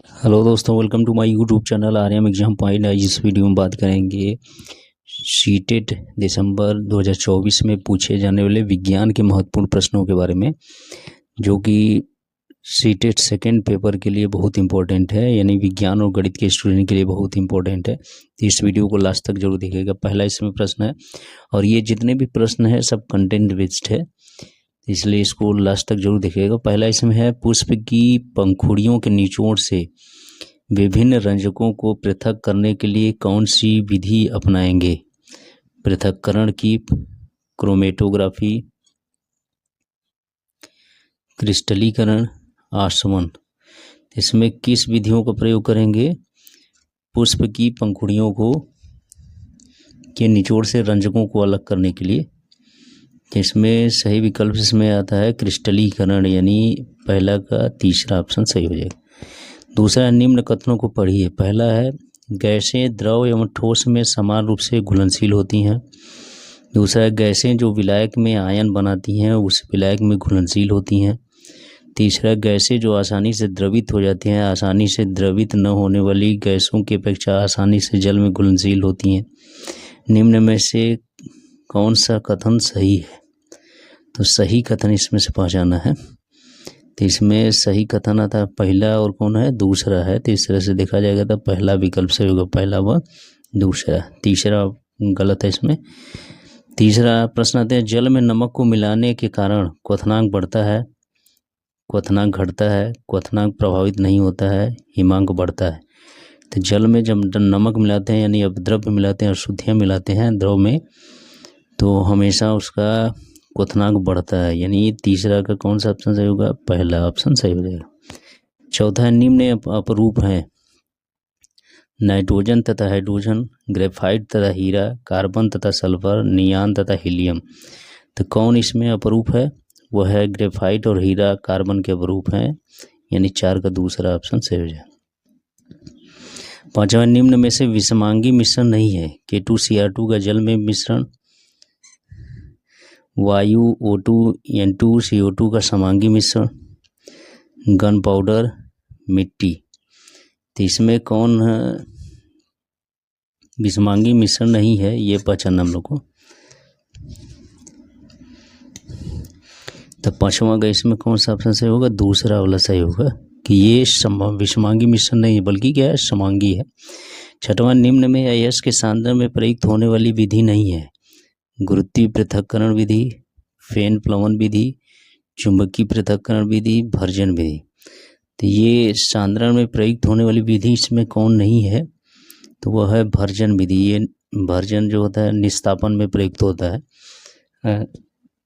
Hello दोस्तों, welcome to my YouTube channel Aryam exam point. आज इस वीडियो में बात करेंगे सीटेट दिसंबर 2024 में पूछे जाने वाले विज्ञान के महत्वपूर्ण प्रश्नों के बारे में, जो कि सीटेट सेकंड पेपर के लिए बहुत इंपॉर्टेंट है, यानी विज्ञान और गणित के स्टूडेंट के लिए बहुत इंपॉर्टेंट है। तो इस वीडियो को लास्ट तक जरूर देखिएगा। पहला इसमें प्रश्न है, और ये जितने भी प्रश्न है सब कंटेंट बेस्ड है, इसलिए इसको लास्ट तक जरूर देखिएगा। पहला इसमें है, पुष्प की पंखुड़ियों के निचोड़ से विभिन्न रंजकों को पृथक करने के लिए कौन सी विधि अपनाएंगे? पृथक्करण की, क्रोमेटोग्राफी, क्रिस्टलीकरण, आसवन। इसमें किस विधियों का प्रयोग करेंगे? पुष्प की पंखुड़ियों को के निचोड़ से रंजकों को अलग करने के लिए। इसमें सही विकल्प इसमें आता है क्रिस्टलीकरण, यानी पहला का तीसरा ऑप्शन सही हो जाएगा। दूसरा, निम्न कथनों को पढ़िए। पहला है, गैसें द्रव एवं ठोस में समान रूप से घुलनशील होती हैं। दूसरा है, गैसें जो विलायक में आयन बनाती हैं उस विलायक में घुलनशील होती हैं। तीसरा, गैसें जो आसानी से द्रवित हो जाती हैं आसानी से द्रवित न होने वाली गैसों की अपेक्षा आसानी से जल में घुलनशील होती हैं। निम्न में से कौन सा कथन सही है? तो सही कथन इसमें से पहचाना है। तो इसमें सही कथन आता है पहला, और कौन है? दूसरा है। तो इस तरह से देखा जाएगा तो पहला विकल्प सही होगा, पहला व दूसरा। तीसरा गलत है इसमें। तीसरा प्रश्न आते हैं, जल में नमक को मिलाने के कारण क्वथनांक बढ़ता है, क्वथनांक घटता है, क्वथनांक प्रभावित नहीं होता है, हिमांक बढ़ता है। तो जल में जब नमक मिलाते हैं, यानी अपद्रव्य मिलाते हैं, अशुद्धियाँ मिलाते हैं द्रव में, तो हमेशा उसका क्वथनांक बढ़ता है, यानी तीसरा का कौन सा ऑप्शन सही होगा? पहला ऑप्शन सही हो जाएगा। चौथा है, निम्न अपरूप हैं नाइट्रोजन तथा हाइड्रोजन, ग्रेफाइट तथा हीरा, कार्बन तथा सल्फर, नियान तथा हीलियम। तो कौन इसमें अपरूप है? वह है ग्रेफाइट और हीरा कार्बन के अपरूप हैं, यानी 4 का दूसरा ऑप्शन सही हो जाएगा। पांचवा, निम्न में से विषमांगी मिश्रण नहीं है। K2Cr2 का जल में मिश्रण, वायु O2 N2 CO2 का समांगी मिश्रण, गन पाउडर, मिट्टी। तो इसमें कौन विषमांगी मिश्रण नहीं है, ये पहचानना हम लोग को। तो पांचवा का इसमें कौन सा ऑप्शन सही होगा? दूसरा वाला सही होगा, कि ये विषमांगी मिश्रण नहीं है, बल्कि क्या है? समांगी है। छठवां, निम्न में अयस्क के सांद्रण में प्रयुक्त होने वाली विधि नहीं है। गुरुत्वीय पृथक्करण विधि, फेन प्लवन विधि, चुंबकीय पृथक्करण विधि, भर्जन विधि। तो ये सांद्रण में प्रयुक्त होने वाली विधि इसमें कौन नहीं है? तो वह है भर्जन विधि। ये भर्जन जो होता है निस्तापन में प्रयुक्त होता है,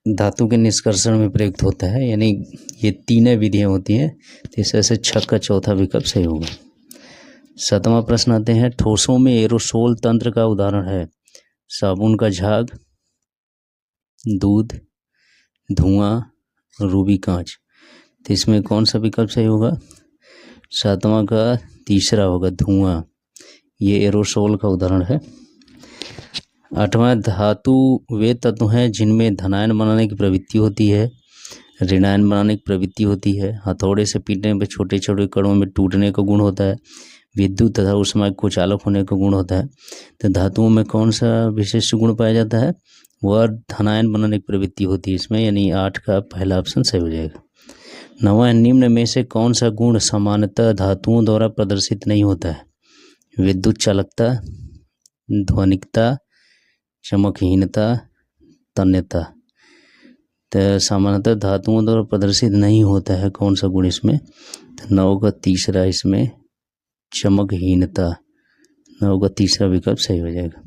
धातु के निष्कर्षण में प्रयुक्त होता है, यानी ये तीनों विधियाँ होती हैं। तो इस वजह से 6 का चौथा विकल्प सही होगा। सातवां प्रश्न आते हैं, ठोसों में एरोसोल तंत्र का उदाहरण है साबुन का झाग, दूध, धुआं, रूबी कांच। तो इसमें कौन सा विकल्प सही होगा? सातवां का तीसरा होगा, धुआं। ये एरोसोल का उदाहरण है। आठवां, धातु वे तत्व हैं जिनमें धनायन बनाने की प्रवृत्ति होती है, ऋणायन बनाने की प्रवृत्ति होती है, हथौड़े से पीटने पर छोटे छोटे कणों में टूटने का गुण होता है, विद्युत तथा ऊष्मा को चालक होने का गुण होता है। तो धातुओं में कौन सा विशिष्ट गुण पाया जाता है? वह धनायन बनाने की प्रवृत्ति होती है इसमें, यानी 8 का पहला ऑप्शन सही हो जाएगा। 9वां, निम्न में से कौन सा गुण सामान्यतः धातुओं द्वारा प्रदर्शित नहीं होता है? विद्युत चालकता, ध्वनिकता, चमकहीनता, तन्यता। तो सामान्यतः धातुओं द्वारा प्रदर्शित नहीं होता है, कौन सा गुण इसमें? तो 9 का तीसरा इसमें चमकहीनता, 9 का तीसरा विकल्प सही हो जाएगा।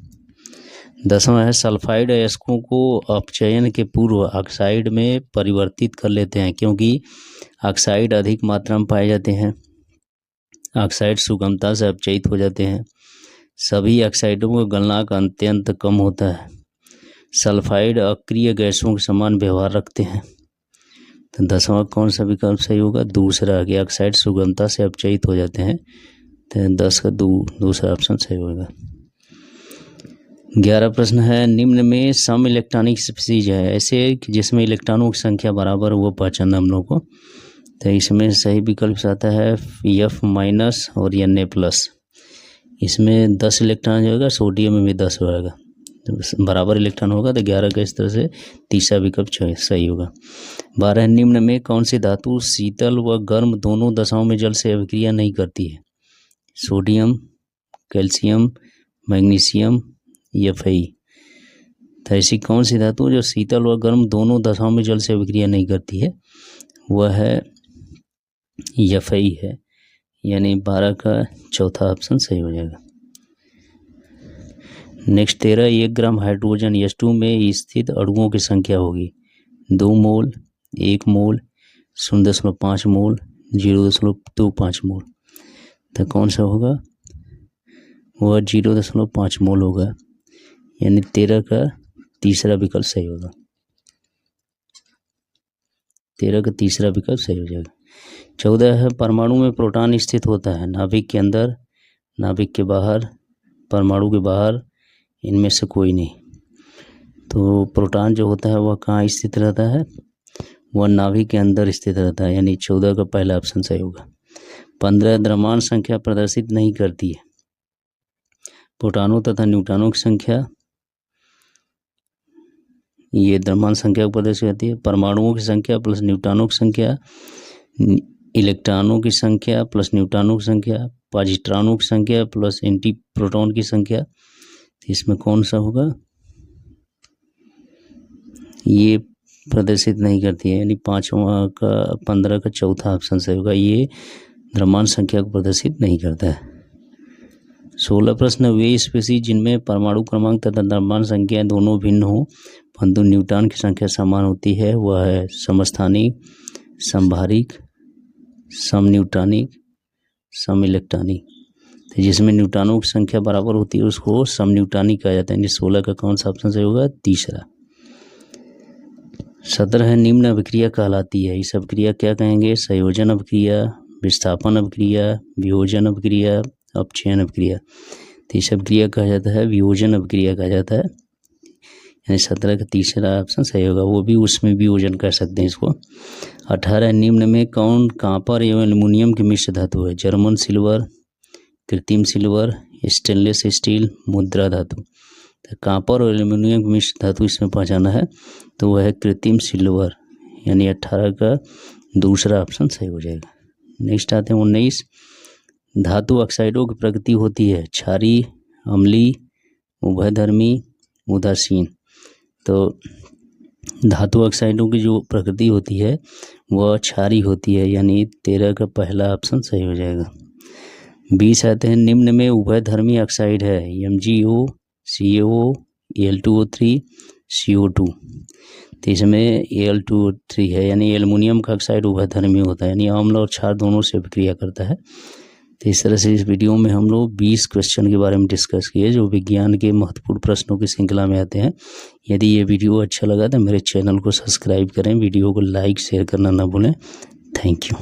10वां है, सल्फाइड अयस्कों को अपचयन के पूर्व ऑक्साइड में परिवर्तित कर लेते हैं, क्योंकि ऑक्साइड अधिक मात्रा में पाए जाते हैं। ऑक्साइड सुगमता से अपचयित हो जाते हैं। सभी ऑक्साइडों का गलनांक अत्यंत कम होता है। सल्फाइड अक्रिय गैसों के समान व्यवहार रखते हैं। तो 10वां कौन सा विकल्प सही होगा? दूसरा, कि ऑक्साइड सुगमता से अपचयित हो जाते हैं। तो 10 का दूसरा ऑप्शन सही होगा। 11 प्रश्न है, निम्न में सम इलेक्ट्रॉनिक स्पीशीज है ऐसे जिसमें इलेक्ट्रॉनों की संख्या बराबर, वो पहचानना हम लोग को। तो इसमें सही विकल्प आता है F माइनस और Na+। इसमें 10 इलेक्ट्रॉन जो होगा, सोडियम में भी 10 होगा, तो बराबर इलेक्ट्रॉन होगा तो 11 का इस तरह से तीसरा विकल्प सही होगा। 12 निम्न में कौन सी धातु शीतल व गर्म दोनों दशाओं में जल से अभिक्रिया नहीं करती है? सोडियम, कैल्शियम, मैग्नीशियम या Fe। तो ऐसी कौन सी धातु जो शीतल व गर्म दोनों दशाओं में जल से अभिक्रिया नहीं करती है? वह है Fe है, यानी 12 का चौथा ऑप्शन सही हो जाएगा। नेक्स्ट 13, 1 ग्राम हाइड्रोजन H2 में स्थित अणुओं की संख्या होगी 2 मोल, 1 मोल, 0.5 मोल, 0.25 मोल। तो कौन सा होगा? वह 0.5 मोल होगा, यानी 13 का तीसरा विकल्प सही होगा। 13 का तीसरा विकल्प सही हो जाएगा। 14 है, परमाणु में प्रोटॉन स्थित होता है नाभिक के अंदर, नाभिक के बाहर, परमाणु के बाहर, इनमें से कोई नहीं। तो प्रोटॉन जो होता है वह कहाँ स्थित रहता है? वह नाभिक के अंदर स्थित रहता है, यानी 14 का पहला ऑप्शन सही होगा। 15, द्रव्यमान संख्या प्रदर्शित नहीं करती है प्रोटॉनों तथा न्यूट्रॉनों की संख्या, ये द्रव्यमान संख्या को प्रदर्शित करती है। परमाणुओं की संख्या प्लस न्यूट्रॉनों की संख्या, इलेक्ट्रॉनों की संख्या प्लस न्यूट्रॉनों की संख्या, पॉजिट्रॉनों की संख्या प्लस एंटी प्रोटॉन की संख्या। इसमें कौन सा होगा? ये प्रदर्शित नहीं करती है, यानी 15 का चौथा ऑप्शन सही होगा। ये द्रव्यमान संख्या को प्रदर्शित नहीं करता है। 16 प्रश्न, वे स्पीशीज जिनमें परमाणु क्रमांक तथा द्रव्यमान संख्या दोनों भिन्न हो परंतु न्यूट्रॉन की संख्या समान होती है, वह है समस्थानिक, समभारिक, समन्यूट्रॉनिक, सम-इलेक्ट्रॉनिक। तो जिसमें न्यूट्रॉनों की संख्या बराबर होती है उसको समन्यूट्रॉनिक कहा जाता है, यानी 16 का कौन सा ऑप्शन सही होगा? तीसरा। 17 निम्न अभिक्रिया कहलाती है। इस अभिक्रिया क्या कहेंगे? संयोजन अभिक्रिया, विस्थापन अभिक्रिया, वियोजन अभिक्रिया, अपक्षयन अभिक्रिया। तो इस अभिक्रिया कहा जाता है वियोजन अभिक्रिया कहा जाता है, यानी 17 का तीसरा ऑप्शन सही होगा। वो भी उसमें वियोजन कर सकते हैं इसको। 18 निम्न में कौन कॉपर एवं एल्युमिनियम की मिश्र धातु है? जर्मन सिल्वर, कृत्रिम सिल्वर, स्टेनलेस स्टील, मुद्रा धातु। तो कॉपर और एल्युमिनियम की मिश्र धातु इसमें पहचाना है तो वह है कृत्रिम सिल्वर, यानी 18 का दूसरा ऑप्शन सही हो जाएगा। नेक्स्ट आते हैं 19, धातु ऑक्साइडों की प्रकृति होती है क्षारीय, अम्लीय, उभयधर्मी, उदासीन। तो धातु ऑक्साइडों की जो प्रकृति होती है वह क्षारीय होती है, यानी 13 का पहला ऑप्शन सही हो जाएगा। 20 आते हैं, निम्न में उभयधर्मी ऑक्साइड है MgO, CaO, Al2O3, CO2। तो इसमें Al2O3 है, यानी एल्युमिनियम का ऑक्साइड उभयधर्मी होता है, यानी अम्ल और क्षार दोनों से अभिक्रिया करता है। तो इस तरह से इस वीडियो में हम लोग 20 क्वेश्चन के बारे में डिस्कस किए जो विज्ञान के महत्वपूर्ण प्रश्नों की श्रृंखला में आते हैं। यदि ये वीडियो अच्छा लगा तो मेरे चैनल को सब्सक्राइब करें, वीडियो को लाइक शेयर करना ना भूलें। Thank you.